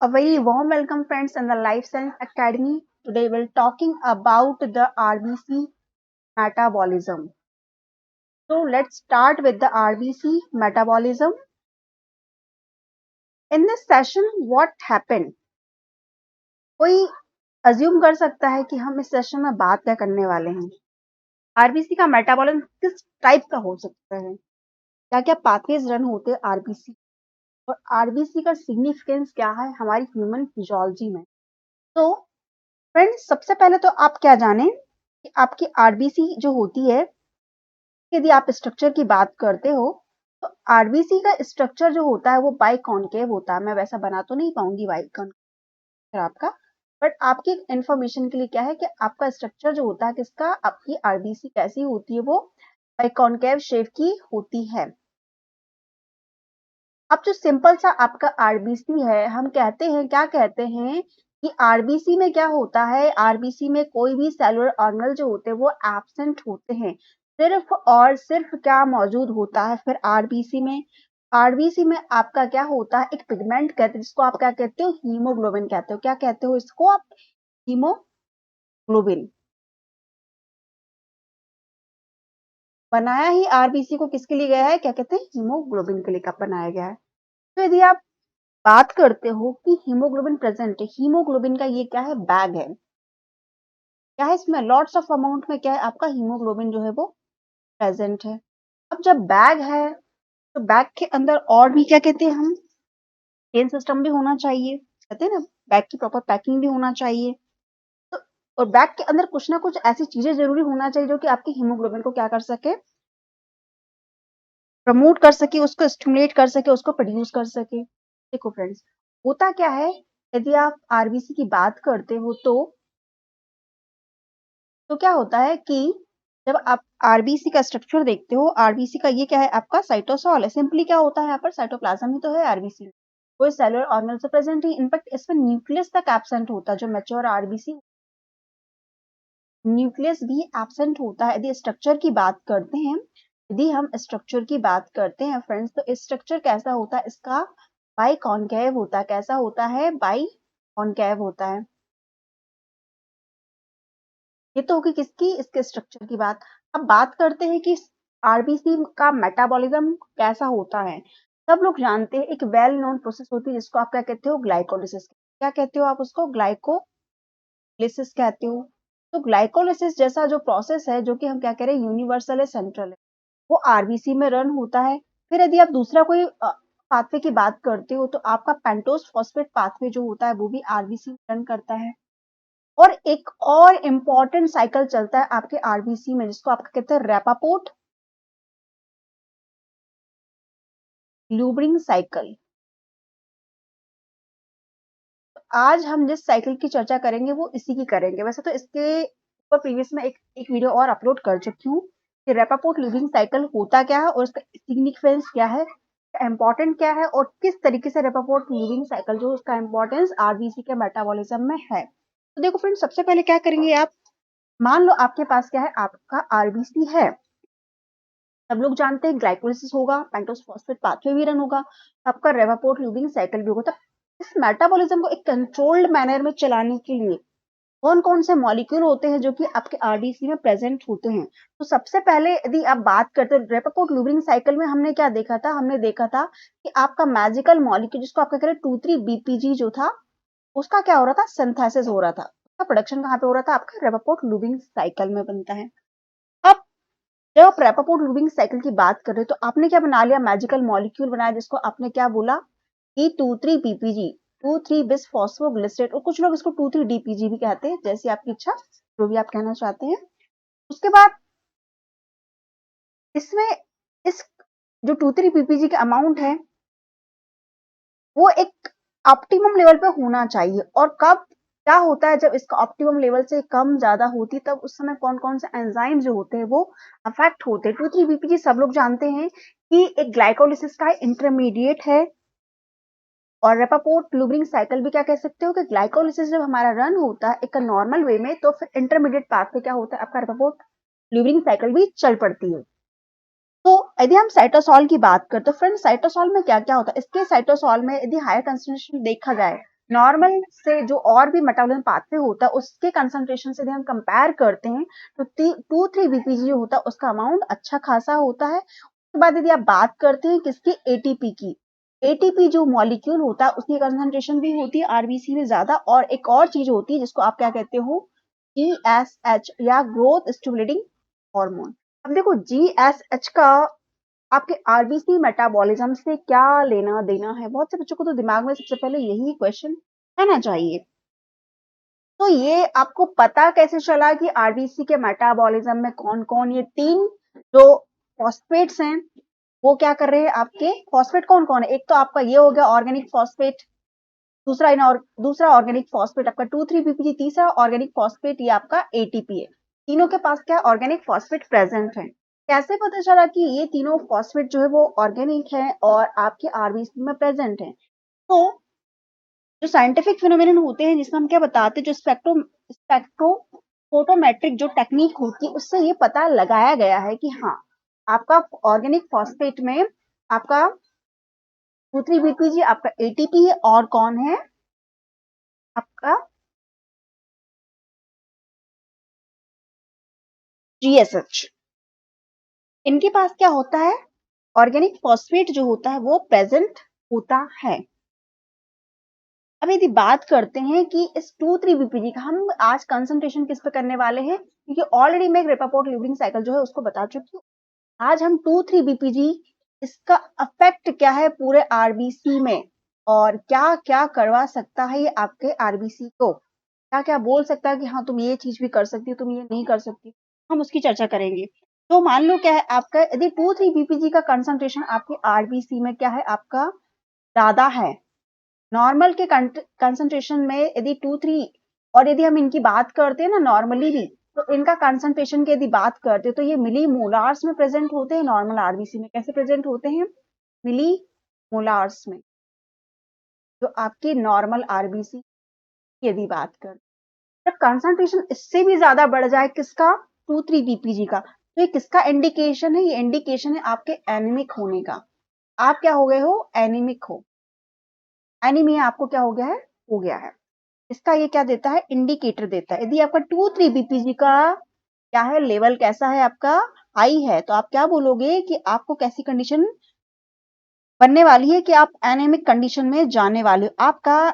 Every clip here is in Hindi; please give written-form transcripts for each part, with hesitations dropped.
A very warm welcome, friends, in the Life Science Academy. Today, we're talking about the RBC metabolism. So, let's start with the RBC metabolism. In this session, what happened? कोई अज्यूम कर सकता है कि हम इस सेशन में बात क्या करने वाले हैं? आरबीसी का मेटाबॉलिज्म किस टाइप का हो सकता है? क्या क्या पाथवेज रन होते हैं आरबीसी और आरबीसी का सिग्निफिकेंस क्या है हमारी ह्यूमन फिजियोलॉजी में? तो फ्रेंड्स, सबसे पहले तो आप क्या जानें कि आपकी आरबीसी जो होती है, यदि आप स्ट्रक्चर की बात करते हो तो आरबीसी का स्ट्रक्चर जो होता है वो बाइकॉन्केव होता है। मैं वैसा बना तो नहीं पाऊंगी बाइकॉन्केव आपका, बट आपकी इंफॉर्मेशन के लिए क्या है कि आपका स्ट्रक्चर जो होता है किसका, आपकी आरबीसी कैसी होती है, वो बाइकॉन्केव शेप की होती है। अब जो सिंपल सा आपका आरबीसी है, हम कहते हैं, क्या कहते हैं कि आरबीसी में क्या होता है, आरबीसी में कोई भी सेलुलर ऑर्गेनेल जो होते हैं वो एब्सेंट होते हैं। सिर्फ और सिर्फ क्या मौजूद होता है फिर आरबीसी में? आरबीसी में आपका क्या होता है, एक पिगमेंट कहते हैं जिसको आप क्या कहते हो, हीमोग्लोबिन कहते हो। क्या कहते हो इसको आप? हीमोग्लोबिन। बनाया ही आरबीसी को किसके लिए गया है, क्या कहते हैं, हीमोग्लोबिन के लिए का बनाया गया है। तो यदि आप बात करते हो कि हीमोग्लोबिन प्रेजेंट है, हीमोग्लोबिन का ये क्या है, बैग है। क्या है इसमें, लॉट्स ऑफ अमाउंट में क्या है आपका हीमोग्लोबिन जो है वो प्रेजेंट है। अब जब बैग है तो बैग के अंदर और भी क्या कहते हैं हम, चेन सिस्टम भी होना चाहिए, कहते हैं ना, बैग की प्रॉपर पैकिंग भी होना चाहिए। तो और बैग के अंदर कुछ ना कुछ ऐसी चीजें जरूरी होना चाहिए जो कि आपके हीमोग्लोबिन को क्या कर सके, प्रमोट कर सके, उसको स्टिमुलेट कर सके, उसको प्रोड्यूस कर सके। देखो फ्रेंड्स, होता क्या है, यदि आप आरबीसी की बात करते हो तो क्या होता है कि जब आप आरबीसी का स्ट्रक्चर देखते हो, आरबीसी का ये क्या है आपका, साइटोसॉल है। सिंपली क्या होता है यहाँ पर, साइटोप्लाज्म ही तो है आरबीसी में, कोई सेलुलर ऑर्गेनेल से प्रेजेंट ही, इनफैक्ट इसमें न्यूक्लियस तक एब्सेंट होता है। जो मैच्योर आरबीसी, न्यूक्लियस भी एब्सेंट होता है। यदि स्ट्रक्चर की बात करते हैं, यदि हम स्ट्रक्चर की बात करते हैं फ्रेंड्स, तो स्ट्रक्चर कैसा होता है इसका, बाई कॉन्केव होता है। कैसा होता है, बाई कॉन्केव होता है। ये तो होगी किसकी, इसके स्ट्रक्चर की बात। अब बात करते हैं कि आरबीसी का मेटाबॉलिज्म कैसा होता है। सब लोग जानते हैं एक वेल नोन प्रोसेस होती है जिसको आप क्या कहते हो, ग्लाइकोलिसिस। क्या कहते हो आप उसको, ग्लाइकोलिसिस कहते हो। तो ग्लाइकोलिसिस जैसा जो प्रोसेस है, जो कि हम क्या कह रहे हैं, यूनिवर्सल है, सेंट्रल है, वो आरबीसी में रन होता है। फिर यदि आप दूसरा कोई पाथवे की बात करते हो तो आपका पेंटोस फॉस्फेट पाथवे जो होता है वो भी आरबीसी में रन करता है। और एक और इम्पॉर्टेंट साइकिल चलता है आपके आरबीसी में जिसको आप कहते हैं रैपापोर्ट ल्यूबरिंग साइकिल। आज हम जिस साइकिल की चर्चा करेंगे वो इसी की करेंगे। वैसे तो इसके ऊपर प्रीवियस में एक वीडियो और अपलोड कर चुकी हूँ कि रैपापोर्ट ल्यूबरिंग साइकिल होता क्या है और इसका सिग्निफिकेंस क्या है, इम्पोर्टेंट क्या है, और किस तरीके से रैपापोर्ट ल्यूबरिंग साइकिल जो उसका इंपॉर्टेंस आरबीसी के मेटाबॉलिज्म में है। तो देखो फ्रेंड्स, सबसे पहले क्या करेंगे आप, मान लो आपके पास क्या है, आपका आरबीसी है। सब लोग जानते हैं ग्लाइकोलिसिस होगा, पेंटोस फॉस्फेट पाथवे भी रन होगा, आपका रेवापोर्ट ल्यूबिंग साइकिल भी होगा। तब इस मेटाबॉलिज्म को एक कंट्रोल्ड मैनर में चलाने के लिए कौन कौन से मॉलिक्यूल होते हैं जो कि आपके आरबीसी में प्रेजेंट होते हैं? तो सबसे पहले यदि आप बात करते हैं रेपापोर्ट ल्यूबिंग साइकिल में, हमने क्या देखा था, हमने देखा था कि आपका मैजिकल मॉलिक्यूल जिसको आप कह रहे 2,3-बीपीजी जो था, उसका क्या हो रहा था, सिंथेसिस हो रहा था। उसका प्रोडक्शन कहाँ पे हो रहा था, आपका रेपापोर्ट ल्यूबिंग साइकिल में बनता है। अब जब आप रैपापोर्ट लूबिंग साइकिल की बात कर रहे हो तो आपने क्या बना लिया, मैजिकल मॉलिक्यूल बनाया जिसको आपने क्या बोला कि 2,3-बीपीजी, 2,3-बिस फॉस्फोग्लिसरेट, और कुछ लोग इसको 2,3-डीपीजी भी कहते हैं, जैसी आपकी इच्छा, जो भी आप कहना चाहते हैं। उसके बाद इसमें इस जो 2,3-बीपीजी का अमाउंट है वो एक ऑप्टिमम लेवल पे होना चाहिए। और कब क्या होता है, जब इसका ऑप्टिमम लेवल से कम ज्यादा होती तब उस समय कौन कौन से एंजाइम जो होते हैं वो अफेक्ट होते हैं। 2,3-बीपीजी सब लोग जानते हैं कि एक ग्लाइकोलिसिस का इंटरमीडिएट है। और रेपापोर्ट ल्यूबरिंग साइकिल भी क्या कह सकते हो कि ग्लाइकोलिसिस जब हमारा रन होता है एक नॉर्मल वे में, तो फिर इंटरमीडिएट पाथ पे क्या होता है, आपका रेपापोर्ट ल्यूबरिंग साइकिल भी चल पड़ती है। तो यदि हम साइटोसॉल की बात करते हैं फ्रेंड्स, साइटोसॉल में क्या क्या होता है, इसके साइटोसॉल में यदि हायर कंसंट्रेशन देखा जाए नॉर्मल से जो और भी मेटाबॉलिज्म पाथवे होता है उसके कंसंट्रेशन से यदि हम कंपेयर करते हैं तो 2,3-बीपीजी जो होता है उसका अमाउंट अच्छा खासा होता है। उसके बाद यदि आप बात करते हैं किसकी, एटीपी की, एटीपी जो मॉलिक्यूल होता है उसकी कंसंट्रेशन भी होती है आरबीसी में ज्यादा, और एक और चीज होती है जिसको आप क्या कहते हो, जीएसएच या ग्रोथ स्टिमुलेटिंग हार्मोन। अब देखो जीएसएच का आपके आरबीसी मेटाबॉलिज्म से क्या लेना देना है, बहुत से बच्चों को तो दिमाग में सबसे पहले यही क्वेश्चन आना चाहिए। तो ये आपको पता कैसे चला कि आरबीसी के मेटाबॉलिज्म में कौन कौन ये 3 जो फॉस्फेट्स हैं वो क्या कर रहे हैं, आपके फॉस्फेट कौन कौन है, एक तो आपका ये हो गया ऑर्गेनिक फॉस्फेट, दूसरा ऑर्गेनिक फॉस्फेट आपका 2,3-बीपीजी, तीसरा ऑर्गेनिक फॉस्फेट ये आपका एटीपी है। तीनों के पास क्या ऑर्गेनिक फॉस्फेट प्रेजेंट है। कैसे पता चला कि ये तीनों फॉस्फेट जो है वो ऑर्गेनिक है और आपके आरबीसी में प्रेजेंट है? तो जो साइंटिफिक फिनोमेनन होते हैं जिसमें हम क्या बताते हैं, जो स्पेक्ट्रोफोटोमेट्रिक जो टेक्निक होती है उससे ये पता लगाया गया है कि हाँ आपका ऑर्गेनिक फॉस्फेट में आपका 2,3-बीपीजी आपका एटीपी है, और कौन है आपका जीएसएच। इनके पास क्या होता है, ऑर्गेनिक फॉस्फेट जो होता है वो प्रेजेंट होता है। अब यदि बात करते हैं कि इस 2,3-बीपीजी का हम आज कंसंट्रेशन किस पे करने वाले हैं, क्योंकि ऑलरेडी मैं रेपापोर्ट लिवरिंग साइकिल जो है उसको बता चुकी हूँ। आज हम 2,3-बीपीजी इसका इफेक्ट क्या है पूरे आरबीसी में, और क्या क्या करवा सकता है ये आपके आरबीसी को, क्या क्या बोल सकता है कि हाँ तुम ये चीज भी कर सकती हो, तुम ये नहीं कर सकती, हम उसकी चर्चा करेंगे। तो मान लो क्या है आपका, यदि 2,3-बीपीजी का कंसंट्रेशन आपके आरबीसी में क्या है आपका ज्यादा है, नॉर्मल के कंसंट्रेशन में यदि 2-3, और यदि हम इनकी बात करते हैं ना नॉर्मली भी, तो इनका कंसंट्रेशन की यदि बात करते हैं तो ये मिली मोलार्स में प्रेजेंट होते हैं, नॉर्मल आरबीसी में कैसे प्रेजेंट होते हैं, मिली मोलार्स में। जो आपकी नॉर्मल आरबीसी की यदि बात करते, जब कंसंट्रेशन इससे भी ज्यादा बढ़ जाए किसका, 2,3-बीपीजी का, तो ये किसका इंडिकेशन है, ये इंडिकेशन है आपके एनीमिक होने का। आप क्या हो गए हो, एनीमिक हो, एनीमिया आपको क्या हो गया है, हो गया है। इसका ये क्या देता है, इंडिकेटर देता है। यदि आपका 2,3-बीपीजी का क्या है, लेवल कैसा है आपका, हाई है, तो आप क्या बोलोगे कि आपको कैसी कंडीशन बनने वाली है कि आप एनेमिक कंडीशन में जाने वाले हो। आपका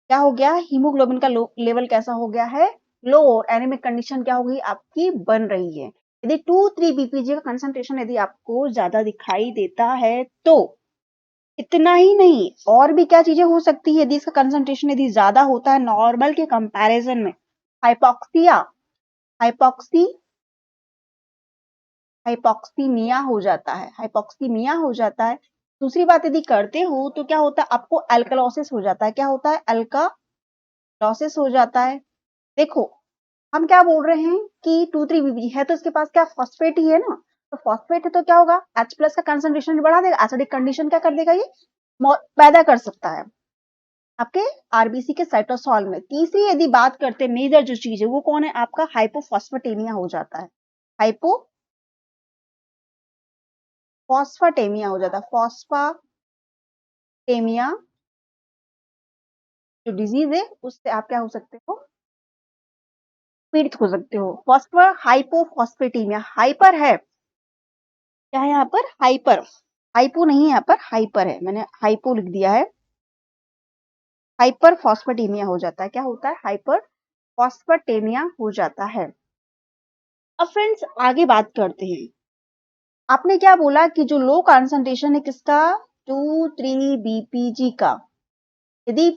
क्या हो गया, हीमोग्लोबिन का लेवल कैसा हो गया है, लो, और एनीमिक कंडीशन क्या हो गई आपकी, बन रही है। यदि 2,3-बीपीजी का कंसंट्रेशन यदि आपको ज्यादा दिखाई देता है तो इतना ही नहीं, और भी क्या चीजें हो सकती है यदि इसका कंसंट्रेशन यदि ज्यादा होता है नॉर्मल के कंपैरिजन में, हाइपोक्सिया, हाइपोक्सी हाइपोक्सीमिया हो जाता है, हाइपोक्सीमिया हो जाता है। दूसरी बात यदि करते हो तो क्या होता है, आपको अल्कलोसिस हो जाता है, क्या होता है, अल्कालोसिस हो जाता है। देखो हम क्या बोल रहे हैं कि 2,3-बीपीजी है तो इसके पास क्या फॉस्फेट ही है ना, तो फॉस्फेट है तो क्या होगा, H प्लस का कंसंट्रेशन बढ़ा देगा, एसिडिक कंडीशन क्या कर देगा, ये पैदा कर सकता है आपके आरबीसी के साइटोसॉल में। तीसरी यदि बात करते हैं मेजर जो चीज है वो कौन है, आपका हाइपोफॉस्फेटेमिया हो जाता है, हाइपोफॉस्फेटेमिया हो जाता है, फॉस्फाटेमिया जो डिजीज है उससे आप क्या हो सकते हो, पीड़ित हो सकते हो। हाइपोफॉस्फेटेमिया, हाइपर है, क्या है यहाँ पर, हाइपर, हाइपो नहीं है यहाँ पर, हाइपर है, मैंने हाइपो लिख दिया है, हाइपर फॉस्फेटेमिया हो जाता है, क्या होता है, हाइपर फॉस्फेटेमिया हो जाता है। अब फ्रेंड्स आगे बात करते हैं, आपने क्या बोला कि जो लो कंसंट्रेशन है किसका, 2,3-बीपीजी का, यदि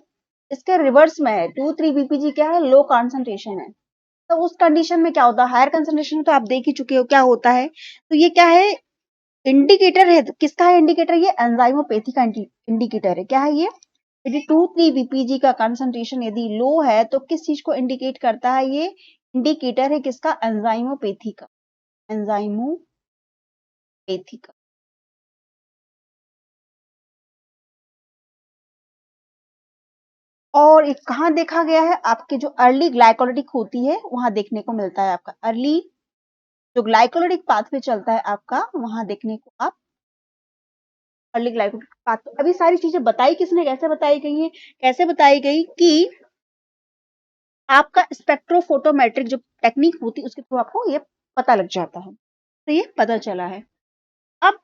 इसके रिवर्स में है 2,3-बीपीजी क्या है, लो कंसंट्रेशन है, तो उस कंडीशन में क्या होता है, हायर कंसंट्रेशन तो आप देख ही चुके हो क्या होता है, तो ये क्या है, इंडिकेटर है, किसका है इंडिकेटर, ये एंजाइमोपैथी का इंडिकेटर है, क्या है ये, यदि 2,3-बीपीजी का कंसंट्रेशन यदि लो है तो किस चीज को इंडिकेट करता है, ये इंडिकेटर है किसका, एंजाइमोपैथी का, एंजाइमोपैथी का। और ये कहाँ देखा गया है, आपके जो अर्ली ग्लाइकोलिटिक होती है वहां देखने को मिलता है, आपका अर्ली जो ग्लाइकोलिटिक पाथवे चलता है आपका वहां देखने को आप अर्ली ग्लाइकोलिक पाथ। तो अभी सारी चीजें बताई किसने, कैसे बताई गई है, कैसे बताई गई कि आपका स्पेक्ट्रोफोटोमेट्रिक जो टेक्निक होती है उसके थ्रू आपको ये पता लग जाता है। तो ये पता चला है। अब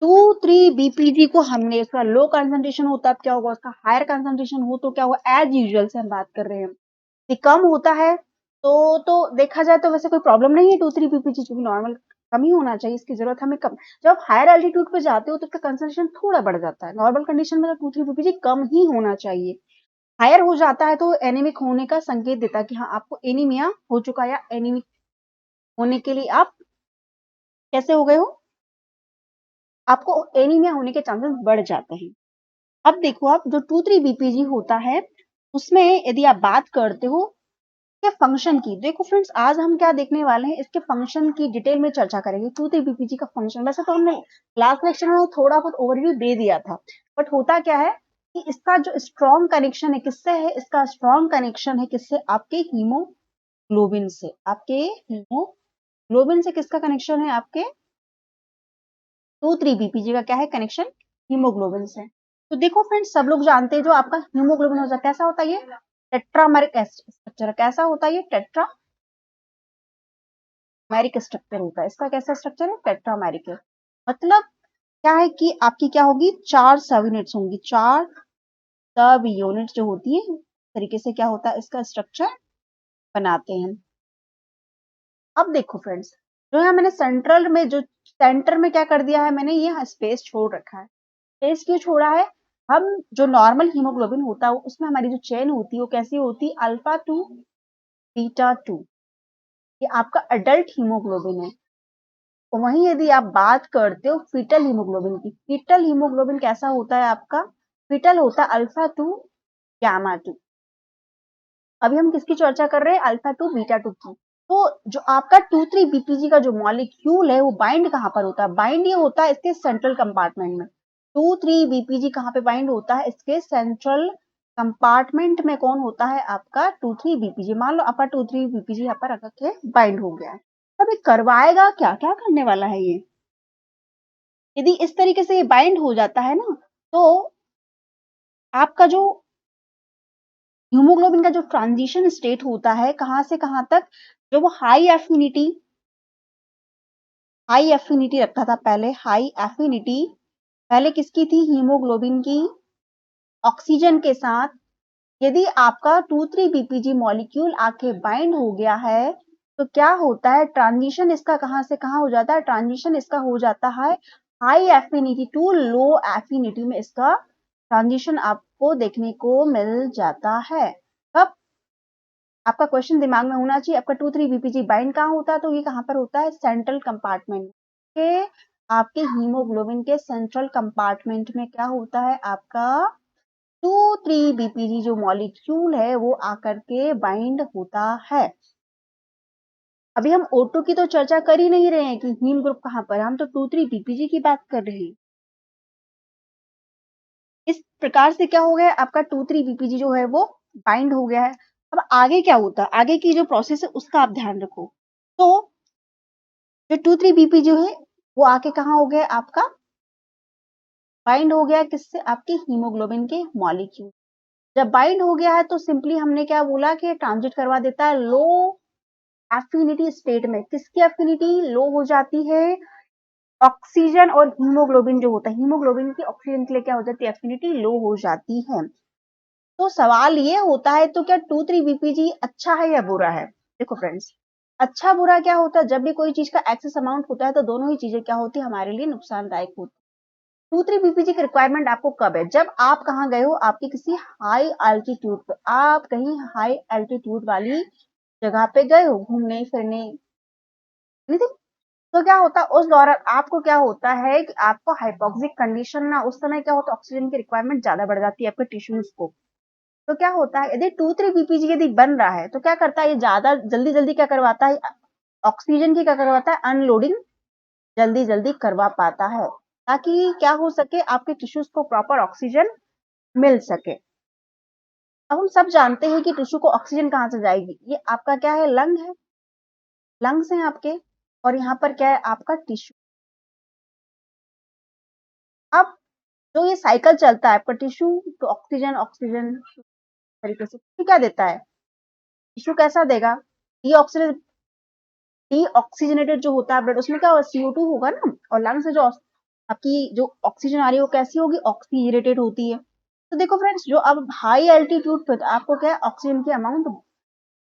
2,3-BPG को हमने, उसका लो कंसंट्रेशन होता है क्या होगा, उसका हायर कंसंट्रेशन हो तो क्या होगा, एज यूजुअल से हम बात कर रहे हैं। यदि कम होता है तो देखा जाए तो वैसे कोई प्रॉब्लम नहीं है 2,3-BPG, जो नॉर्मल कम ही होना चाहिए, इसकी जरूरत हमें कम। जब आप हायर एल्टीट्यूड पे जाते हो तो इसका कंसंट्रेशन थोड़ा बढ़ जाता है। नॉर्मल कंडीशन में तो 2,3-BPG कम ही होना चाहिए। हायर हो जाता है तो एनीमिक होने का संकेत देता है कि हाँ आपको एनीमिया हो चुका है, या एनीमिक होने के लिए आप कैसे हो गए हो, आपको एनीमिया होने के चांसेस बढ़ जाते हैं। अब देखो, आप जो 2,3-BPG होता है उसमें यदि आप बात करते हो के फंक्शन की, देखो फ्रेंड्स आज हम क्या देखने वाले हैं, इसके फंक्शन की डिटेल में चर्चा करेंगे। 2,3-BPG का फंक्शन वैसे तो हमने लास्ट लेक्चर में थोड़ा बहुत ओवरव्यू दे दिया था, बट होता क्या है कि इसका जो स्ट्रॉन्ग कनेक्शन है किससे है, इसका स्ट्रॉन्ग कनेक्शन है किससे, आपके हीमोग्लोबिन से। आपके हीमोग्लोबिन से किसका कनेक्शन है, आपके 2,3-BPG का क्या है कनेक्शन, हीमोग्लोबिन से। तो देखो फ्रेंड्स, सब लोग जानते हैं जो आपका हीमोग्लोबिन होता है कैसा होता है, ये टेट्रामेरिक स्ट्रक्चर। कैसा होता है ये, टेट्रामेरिक स्ट्रक्चर होता है। इसका कैसा स्ट्रक्चर है, टेट्रामेरिक है। मतलब क्या है कि आपकी क्या होगी, 4 सब यूनिट्स होंगी, 4 सब यूनिट्स जो होती है इस तरीके से क्या होता है इसका स्ट्रक्चर बनाते हैं। अब देखो फ्रेंड्स, जो है मैंने सेंट्रल में, जो सेंटर में क्या कर दिया है मैंने, ये स्पेस छोड़ रखा है। स्पेस क्यों छोड़ा है, हम जो नॉर्मल हीमोग्लोबिन होता है उसमें हमारी जो चेन होती है वो कैसी होती है, अल्फा टू बीटा टू, ये आपका अडल्ट हीमोग्लोबिन है। तो वहीं यदि आप बात करते हो फीटल हीमोग्लोबिन की, फीटल हीमोग्लोबिन कैसा होता है आपका, फीटल होता है अल्फा टू गामा टू। अभी हम किसकी चर्चा कर रहे हैं, अल्फा टू बीटा टू की। तो जो आपका 2,3-BPG का जो मॉलिक्यूल है वो बाइंड कहाँ पर होता है, बाइंड ये होता है इसके सेंट्रल कंपार्टमेंट में। 2,3-BPG कहाँ पे बाइंड होता है, इसके सेंट्रल कंपार्टमेंट में। कौन होता है आपका 2,3-BPG। मान लो आपका 2,3-BPG यहाँ पर रख के बाइंड हो गया है, तब ये करवाएगा क्या, क्या करने वाला है ये, यदि इस तरीके से ये बाइंड हो जाता है ना, तो आपका जो हीमोग्लोबिन का जो ट्रांजिशन स्टेट होता है कहां से कहां तक, जो वो हाई एफिनिटी रखता था पहले, हाई एफिनिटी पहले किसकी थी, हीमोग्लोबिन की ऑक्सीजन के साथ। यदि आपका 2,3-BPG मॉलिक्यूल आके बाइंड हो गया है तो क्या होता है, ट्रांजिशन इसका कहां से कहां हो जाता है, ट्रांजिशन इसका हो जाता है high affinity to low affinity में, इसका ट्रांजिशन आपको देखने को मिल जाता है। कब, आपका क्वेश्चन दिमाग में होना चाहिए, आपका 2,3-BPG बाइंड कहाँ होता है, तो ये कहां पर होता है, सेंट्रल कंपार्टमेंट के, आपके हीमोग्लोबिन के सेंट्रल कंपार्टमेंट में क्या होता है आपका 2,3-BPG जो मॉलिक्यूल है वो आकर के बाइंड होता है। अभी हम O2 की तो चर्चा कर ही नहीं रहे हैं कि हीम ग्रुप कहां पर, हम तो 2,3-BPG की बात कर रहे हैं। इस प्रकार से क्या हो गया, आपका 2,3-BPG जो है वो बाइंड हो गया है। अब आगे क्या होता है, आगे की जो प्रोसेस है उसका आप ध्यान रखो। तो जो 2,3-BP जो है वो आके कहाँ हो गया आपका, बाइंड हो गया किससे, आपके हीमोग्लोबिन के मॉलिक्यूल। जब बाइंड हो गया है तो सिंपली हमने क्या बोला कि ट्रांजिट करवा देता है लो एफिनिटी स्टेट में। किसकी एफिनिटी लो हो जाती है, ऑक्सीजन और हीमोग्लोबिन जो होता है, हीमोग्लोबिन की ऑक्सीजन के लिए क्या हो जाती है, एफिनिटी लो हो जाती है। तो सवाल ये होता है, तो क्या 2,3-BPG अच्छा है या बुरा है। देखो फ्रेंड्स, अच्छा बुरा क्या होता है, जब भी कोई चीज का एक्सेस अमाउंट होता है तो दोनों ही चीजें क्या होती है, हमारे लिए नुकसानदायक होती है। 2,3-BPG की रिक्वायरमेंट आपको कब है, जब आप कहाँ गए हो, आपकी किसी हाई एल्टीट्यूड पे, आप कहीं हाई एल्टीट्यूड वाली जगह पे गए हो घूमने फिरने, नहीं थी? तो क्या होता है उस दौरान आपको क्या होता है कि आपको हाइपोक्सिक कंडीशन ना, उस समय क्या होता है ऑक्सीजन की रिक्वायरमेंट ज्यादा बढ़ जाती है आपके टिश्यूज को। तो क्या होता है, यदि 2,3-BPG यदि बन रहा है तो क्या करता है, ये ज्यादा जल्दी जल्दी क्या करवाता है, ऑक्सीजन की क्या करवाता है, अनलोडिंग जल्दी जल्दी करवा पाता है, ताकि क्या हो सके, आपके टिश्यूज को प्रॉपर ऑक्सीजन मिल सके। अब हम सब जानते हैं कि टिश्यू को ऑक्सीजन कहाँ से जाएगी, ये आपका क्या है, लंग है, लंग्स हैं आपके, और यहाँ पर क्या है आपका टिश्यू। जो ये साइकिल चलता है आपका टिश्यू तो ऑक्सीजन ऑक्सीजन तरीके से टिश्यू क्या देता है, टिश्यू कैसा देगा, डीऑक्सीजनेटेड जो होता है ब्लड उसमें क्या होगा, CO2 होगा ना, और लंग से जो आपकी जो ऑक्सीजन आ रही है वो कैसी होगी, ऑक्सीजनेटेड होती है। तो देखो फ्रेंड्स, जो अब हाई एल्टीट्यूड पे तो आपको क्या है, ऑक्सीजन की अमाउंट,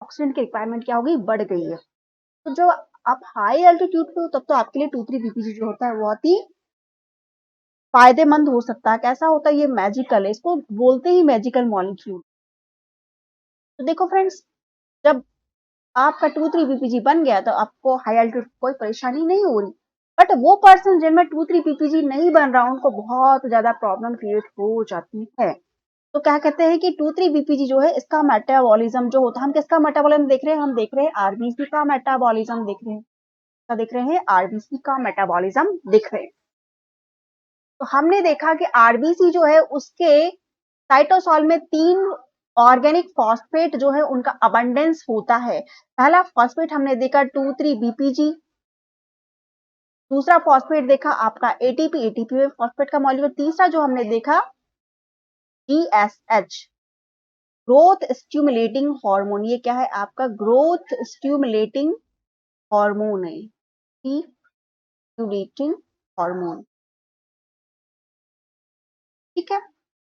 ऑक्सीजन की रिक्वायरमेंट क्या होगी, बढ़ गई है। तो जो आप हाई एल्टीट्यूड पे हो तब तो आपके लिए 2,3-BPG जो होता है बहुत ही फायदेमंद हो सकता है। कैसा होता है, ये मैजिकल है, इसको बोलते ही मैजिकल मॉलिक्यूल। तो देखो फ्रेंड्स, जब आपका 2,3-BPG बन गया तो आपको हाई एल्टीट्यूड कोई परेशानी नहीं हो रही, बट वो पर्सन जिनमें 2,3-BPG नहीं बन रहा उनको बहुत ज्यादा प्रॉब्लम क्रिएट हो जाती है। तो क्या कहते हैं कि 2,3-BPG जो है इसका मेटाबॉलिज्म जो होता है, हम किसका मेटाबॉलिज्म देख रहे हैं, हम देख रहे हैं आरबीसी का मेटाबॉलिज्म देख रहे हैं, क्या देख रहे हैं, आरबीसी का मेटाबॉलिज्म देख रहे हैं। तो हमने देखा कि आरबीसी जो है उसके साइटोसॉल में 3 ऑर्गेनिक फॉस्फेट जो है उनका अबंडेंस होता है। पहला फॉस्फेट हमने देखा 2,3-BPG, दूसरा फॉस्फेट देखा आपका एटीपी, एटीपी में फॉस्फेट का मॉलिक्यूल, तीसरा जो हमने देखा GSH, ग्रोथ स्टिमुलेटिंग हार्मोन। ये क्या है आपका, ग्रोथ स्टिमुलेटिंग हार्मोन है, स्टिमुलेटिंग हार्मोन, ठीक है।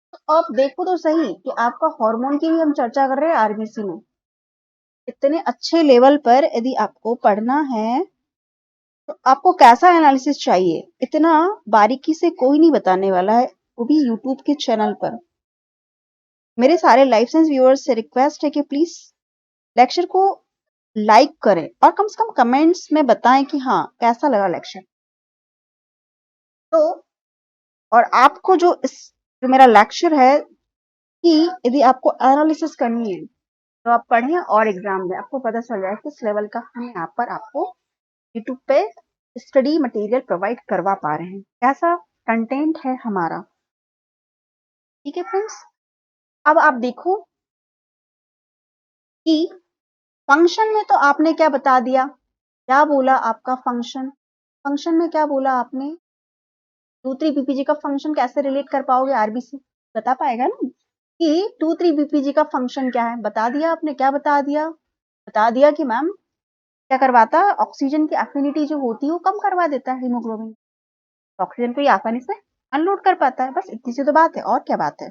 तो अब देखो तो सही कि आपका हार्मोन की भी हम चर्चा कर रहे हैं आरबीसी में। इतने अच्छे लेवल पर यदि आपको पढ़ना है तो आपको कैसा एनालिसिस चाहिए, इतना बारीकी से कोई नहीं बताने वाला है, वो भी यूट्यूब के चैनल पर। मेरे सारे लाइफ साइंस व्यूअर्स से रिक्वेस्ट है कि प्लीज लेक्चर को लाइक करें और कम से कम कमेंट्स में बताएं कि हाँ कैसा लगा लेक्चर। तो और आपको जो मेरा लेक्चर है कि यदि आपको एनालिसिस करनी है तो आप पढ़ें और एग्जाम में आपको पता चल जाए किस लेवल का हम यहाँ पर आपको यूट्यूब पे स्टडी मटेरियल प्रोवाइड करवा पा रहे हैं, कैसा कंटेंट है हमारा, ठीक है फ्रेंड्स। अब आप देखो कि फंक्शन में तो आपने क्या बता दिया, क्या बोला आपका फंक्शन, फंक्शन में क्या बोला आपने, 2,3-BPG का फंक्शन कैसे रिलेट कर पाओगे आरबीसी, बता पाएगा ना कि 2,3-BPG का फंक्शन क्या है, बता दिया आपने, क्या बता दिया कि मैम क्या करवाता है, ऑक्सीजन की एफिनिटी जो होती है वो कम करवा देता है हीमोग्लोबिन, ऑक्सीजन को ये आसानी से अनलोड कर पाता है, बस इतनी सी तो बात है, और क्या बात है।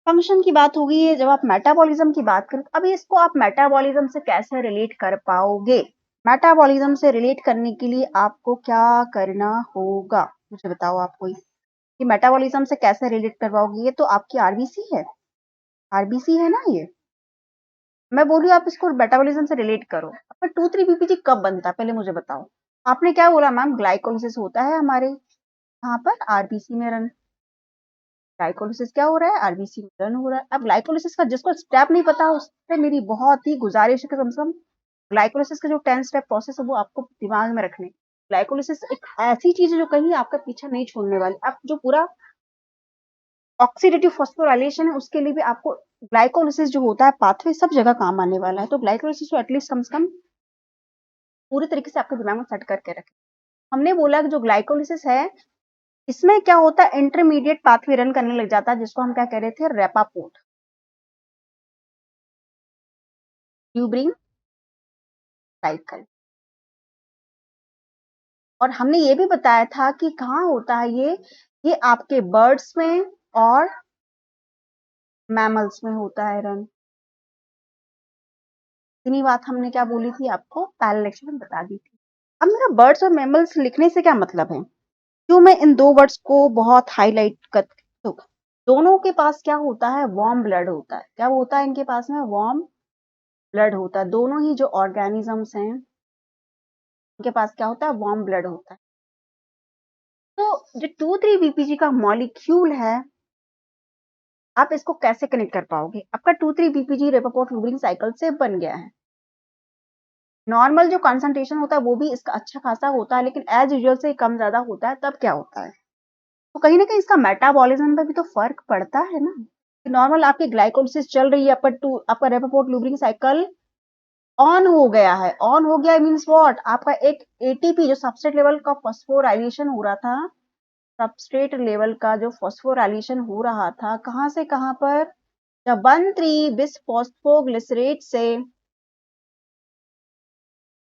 फंक्शन की बात होगी है, जब आप मेटाबॉलिज्म की बात करें अब इसको आप मेटाबॉलिज्म से कैसे रिलेट कर पाओगे, मेटाबॉलिज्म से रिलेट करने के लिए आपको क्या करना होगा, मुझे बताओ आप कोई, कि मेटाबॉलिज्म से कैसे रिलेट कर पाओगे, ये तो आपकी आरबीसी है, आरबीसी है ना ये, मैं बोलूँ आप इसको मेटाबॉलिज्म से रिलेट करो। आपका 2,3-BPG कब बनता है पहले मुझे बताओ, आपने क्या बोला मैम, ग्लाइकोलिसिस होता है हमारे यहाँ पर आरबीसी में रन, ग्लाइकोलिसिस क्या हो रहा है, आरबीसी में रन हो रहा है। अब ग्लाइकोलिसिस का जिसको स्टेप नहीं पता उससे मेरी बहुत ही गुजारिश है कि कम से कम ग्लाइकोलिसिस का जो 10 स्टेप प्रोसेस है वो आपको दिमाग में रखने। ग्लाइकोलिसिस एक ऐसी चीज है जो कहीं आपका पीछा नहीं छोड़ने वाली, अब जो पूरा ऑक्सीडेटिव फॉस्फोराइलेशन है उसके लिए भी आपको ग्लाइकोलिसिस जो होता है पाथवे सब जगह काम आने वाला है, तो ग्लाइकोलिसिस को एटलीस्ट कम से कम पूरी तरीके से आपके दिमाग में सेट करके रखें। हमने बोला कि जो ग्लाइकोलिसिस है इसमें क्या होता है, इंटरमीडिएट पाथवे रन करने लग जाता है जिसको हम क्या कह रहे थे, रेपापोर्ट, ट्यूबरिंग साइकिल। और हमने ये भी बताया था कि कहाँ होता है ये आपके बर्ड्स में और मैमल्स में होता है रन, इतनी बात हमने क्या बोली थी आपको पहले लेक्चर में बता दी थी। अब मेरा बर्ड्स और मैमल्स लिखने से क्या मतलब है, क्यों मैं इन दो वर्ड्स को बहुत हाईलाइट कर, तो दोनों के पास क्या होता है, वार्म ब्लड होता है, क्या होता है इनके पास में, वार्म ब्लड होता है, दोनों ही जो ऑर्गेनिजम्स हैं उनके पास क्या होता है, वार्म ब्लड होता है। तो जो 2,3-BPG का मॉलिक्यूल है आप इसको कैसे कनेक्ट कर पाओगे, आपका 2,3-BPG रेपापोर्ट लूबरिंग साइकिल से बन गया है, नॉर्मल जो कंसंट्रेशन होता है वो भी इसका अच्छा खासा होता है लेकिन एज यूजुअल से कम ज्यादा होता है, तब क्या होता है, तो कहीं ना कहीं इसका मेटाबॉलिज्म पे भी तो फर्क पड़ता है ना, कि नॉर्मल आपकी ग्लाइकोलिसिस चल रही है, आपका रेपापोर्ट लूबरिंग साइकिल ऑन हो गया है। ऑन हो गया मीन्स व्हाट, आपका एक एटीपी जो सबस्ट्रेट लेवल का फॉस्फोराइलेशन हो रहा था, सबस्ट्रेट लेवल का जो फॉस्फोराइलेशन हो रहा था, कहां से कहां पर, जब 1,3 बिस फॉस्फोग्लिसरेट से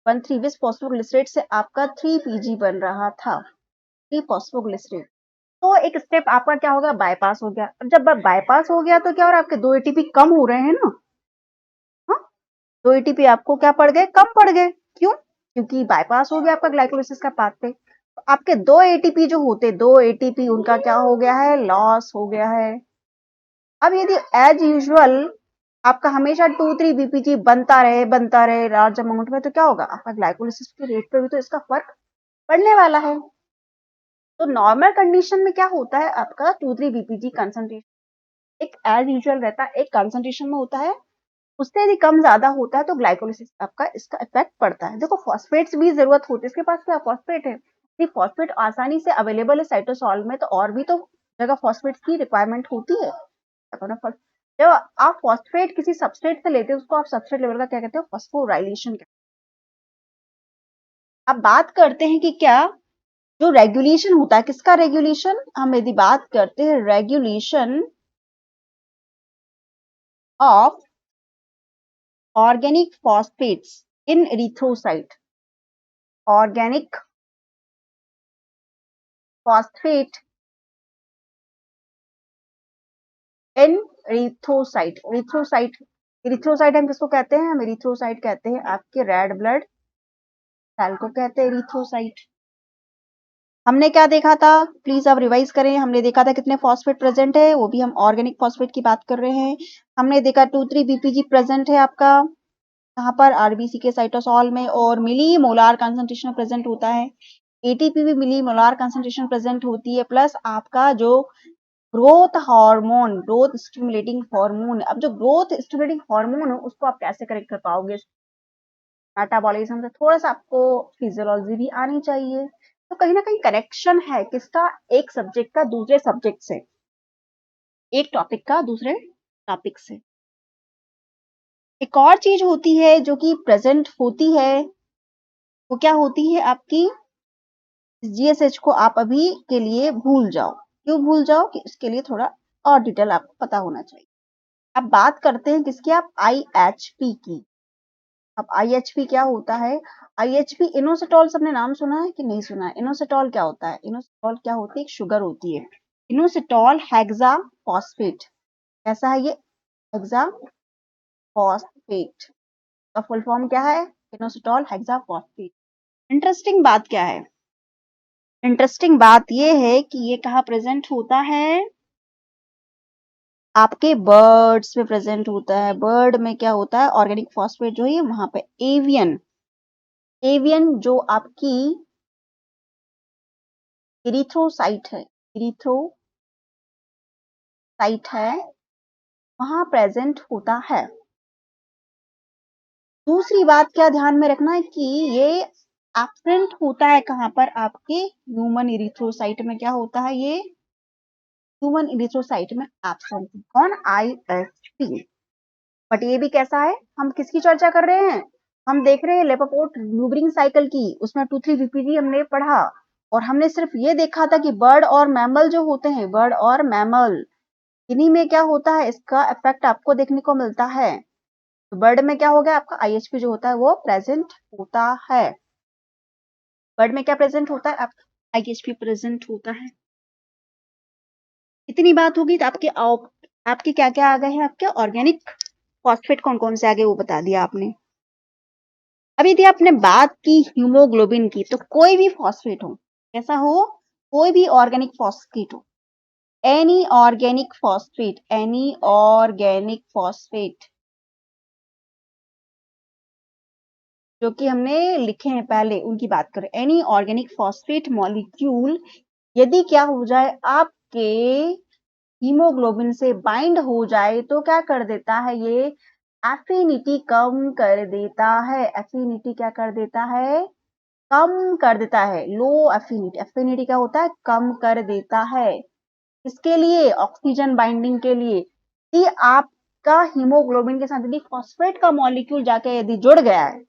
1,3 बिस फॉस्फोग्लिसरेट से आपका 3 PG बन रहा था, 3 फॉस्फोग्लिसरेट। तो एक स्टेप आपका क्या होगा, बाईपास हो गया। अब जब बाईपास हो गया तो क्या हो रहा है, आपके 2 एटीपी कम हो रहे हैं ना। हाँ, 2 एटीपी आपको क्या पड़ गए, कम पड़ गए। क्यों, क्योंकि बाईपास हो गया आपका ग्लाइकोलाइसिस का पाथवे। तो आपके 2 एटीपी जो होते, 2 एटीपी उनका क्या हो गया है, लॉस हो गया है। अब यदि एज यूजुअल आपका हमेशा 2,3 BPG बनता रहे लार्ज अमाउंट में, तो क्या होगा, आपका ग्लाइकोलाइसिस के रेट पे भी तो इसका फर्क पड़ने वाला है। तो नॉर्मल कंडीशन में क्या होता है, आपका 2,3 BPG कंसंट्रेशन एक एज यूजुअल रहता है, एक कंसंट्रेशन में होता है। उससे यदि कम ज्यादा होता है तो ग्लाइकोलाइसिस आपका इसका इफेक्ट पड़ता है। देखो फॉस्फेट्स भी जरूरत होती है, इसके पास क्या फॉस्फेट है, यदि फॉस्फेट आसानी से अवेलेबल है साइटोसॉल में, तो और भी तो जगह फॉस्फेट्स की रिक्वायरमेंट होती है। जब आप फॉस्फेट किसी सबस्ट्रेट से लेते हो, उसको आप सबस्ट्रेट लेवल का क्या कहते हो, फॉस्फोराइलेशन। अब बात करते हैं कि क्या जो रेगुलेशन होता है, किसका रेगुलेशन, हम यदि बात करते हैं regulation of organic phosphates in erythrocyte, organic phosphate in erythrocyte. Erythrocyte, erythrocyte हम किसको कहते हैं, हम एरिथ्रोसाइट कहते हैं आपके रेड ब्लड सेल को कहते हैं एरिथ्रोसाइट। हमने क्या देखा था, प्लीज अब रिवाइज करें। हमने देखा था कितने फॉस्फेट प्रेजेंट है, वो भी हम ऑर्गेनिक फॉस्फेट की बात कर रहे हैं। हमने देखा 2,3 BPG प्रेजेंट है आपका यहाँ पर आरबीसी के साइटोसॉल में, और मिली मोलार कंसंट्रेशन प्रेजेंट होता है। एटीपी भी मिली मोलार कंसंट्रेशन प्रेजेंट होती है, प्लस आपका जो growth hormone, growth stimulating hormone. अब जो ग्रोथ स्टिमुलेटिंग हार्मोन है उसको आप कैसे करेक्ट कर पाओगे, मेटाबॉलिज्म से थोड़ा सा आपको फिजियोलॉजी भी आनी चाहिए। तो कहीं ना कहीं कनेक्शन है किसका, एक सब्जेक्ट का दूसरे सब्जेक्ट से, एक टॉपिक का दूसरे टॉपिक से। एक और चीज होती है जो कि प्रेजेंट होती है, वो क्या होती है आपकी, जीएसएच को आप अभी के लिए भूल जाओ। क्यों भूल जाओ, कि इसके लिए थोड़ा और डिटेल आपको पता होना चाहिए। अब बात करते हैं किसकी, आप आईएचपी की। अब आईएचपी क्या होता है, आईएचपी इनोसिटॉल, सबने नाम सुना है कि नहीं सुना है, इनोसिटॉल क्या होता है, इनोसिटॉल क्या होती है, एक शुगर होती है, इनोसिटॉल हेक्सा फॉस्फेट। कैसा है ये, हेक्सा फॉस्फेट का फुल फॉर्म क्या है, इनोसिटॉल हेक्सा फॉस्फेट। इंटरेस्टिंग बात क्या है, इंटरेस्टिंग बात ये है कि ये कहाँ प्रेजेंट होता है, आपके बर्ड्स में प्रेजेंट होता है। बर्ड में क्या होता है, ऑर्गेनिक फॉस्फेट जो है वहां पे एवियन, एवियन जो आपकी इरिथ्रोसाइट है, इरिथ्रोसाइट है, वहां प्रेजेंट होता है। दूसरी बात क्या ध्यान में रखना है कि ये एब्सेंट होता है कहां पर, आपके ह्यूमन इरिथ्रोसाइट में क्या होता है, ये ह्यूमन इरिथ्रोसाइट में एब्सेंट। कौन, आईएचपी। बट ये भी कैसा है, हम किसकी चर्चा कर रहे हैं, हम देख रहे हैं लेपोपोर्ट ल्यूबरिंग साइकिल की, उसमें 2,3 BPG हमने पढ़ा, और हमने सिर्फ ये देखा था कि बर्ड और मैमल जो होते हैं, बर्ड और मैमल, इन्हीं में क्या होता है, इसका इफेक्ट आपको देखने को मिलता है। तो बर्ड में क्या हो गया, आपका आईएचपी जो होता है वो प्रेजेंट होता है। बर्ड में क्या प्रेजेंट होता है, आपका आईएचपी प्रेजेंट होता है। इतनी बात होगी तो आपके क्या क्या आ गए हैं, आपके ऑर्गेनिक फॉस्फेट कौन कौन से आगे वो बता दिया आपने। अब यदि आपने बात की हीमोग्लोबिन की, तो कोई भी फॉस्फेट हो, कैसा हो, कोई भी ऑर्गेनिक फॉस्फेट हो, any organic phosphate, any organic phosphate जो कि हमने लिखे हैं पहले, उनकी बात करें। एनी ऑर्गेनिक फॉस्फेट मॉलिक्यूल यदि क्या हो जाए, आपके हीमोग्लोबिन से बाइंड हो जाए, तो क्या कर देता है, ये एफिनिटी कम कर देता है। एफिनिटी क्या कर देता है, कम कर देता है। लो एफिनिटी, एफिनिटी क्या होता है, कम कर देता है। इसके लिए ऑक्सीजन बाइंडिंग के लिए, यदि आप इसका हीमोग्लोबिन के साथ यदि फॉस्फेट का मॉलिक्यूल जाके यदि जुड़ गया है,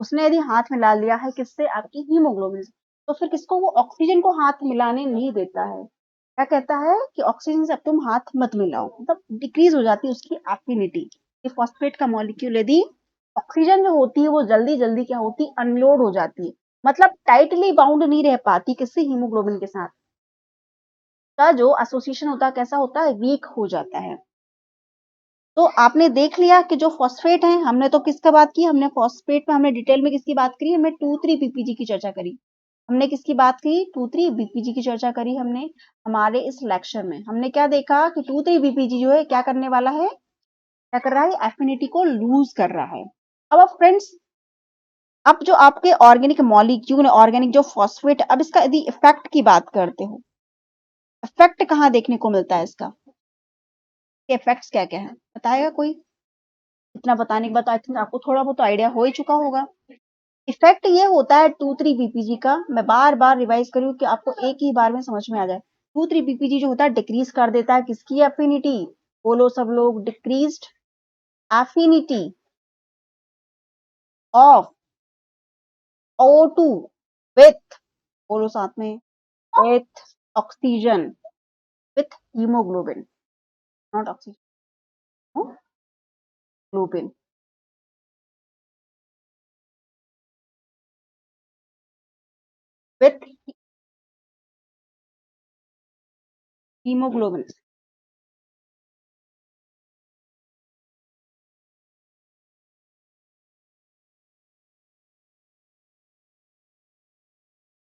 उसने यदि हाथ मिला लिया है किससे, आपकी हीमोग्लोबिन से, तो फिर किसको, वो ऑक्सीजन को हाथ मिलाने नहीं देता है। क्या कहता है कि ऑक्सीजन से अब तुम हाथ मत मिलाओ, मतलब डिक्रीज हो जाती है उसकी एफिनिटी। फॉस्फेट का मॉलिक्यूल यदि ऑक्सीजन जो होती है वो जल्दी जल्दी क्या होती है, अनलोड हो जाती है, मतलब टाइटली बाउंड नहीं रह पाती किससे, हीमोग्लोबिन के साथ, का जो एसोसिएशन होता है कैसा होता है, वीक हो जाता है। तो आपने देख लिया कि जो फॉस्फेट है, हमने तो किसका बात की, हमने फॉस्फेट में हमने डिटेल में किसकी बात करी, हमने 2,3-बीपीजी की चर्चा करी। हमने किसकी बात की, 2,3-बीपीजी की चर्चा करी हमने हमारे इस लेक्चर में। हमने क्या देखा कि 2,3-बीपीजी जो है क्या करने वाला है, क्या कर रहा है, एफिनिटी को लूज कर रहा है। अब फ्रेंड्स, अब जो आपके ऑर्गेनिक मॉलिक्यूल, ऑर्गेनिक जो फॉस्फेट, अब इसका यदि इफेक्ट की बात करते हो, इफेक्ट कहाँ देखने को मिलता है इसका, इफेक्ट्स क्या क्या है, बताएगा कोई? इतना बताने के बाद आई थिंक आपको थोड़ा बहुत आइडिया हो ही चुका होगा। इफेक्ट ये होता है 2,3-बीपीजी का, मैं बार बार रिवाइज करूँ कि आपको एक ही बार में समझ में आ जाए। 2,3-बीपीजी जो होता है डिक्रीज कर देता है किसकी एफिनिटी, बोलो सब लोग, decreased affinity of O2 with, बोलो साथ में, with oxygen, with haemoglobin, not oxygen, globin, with haemoglobin.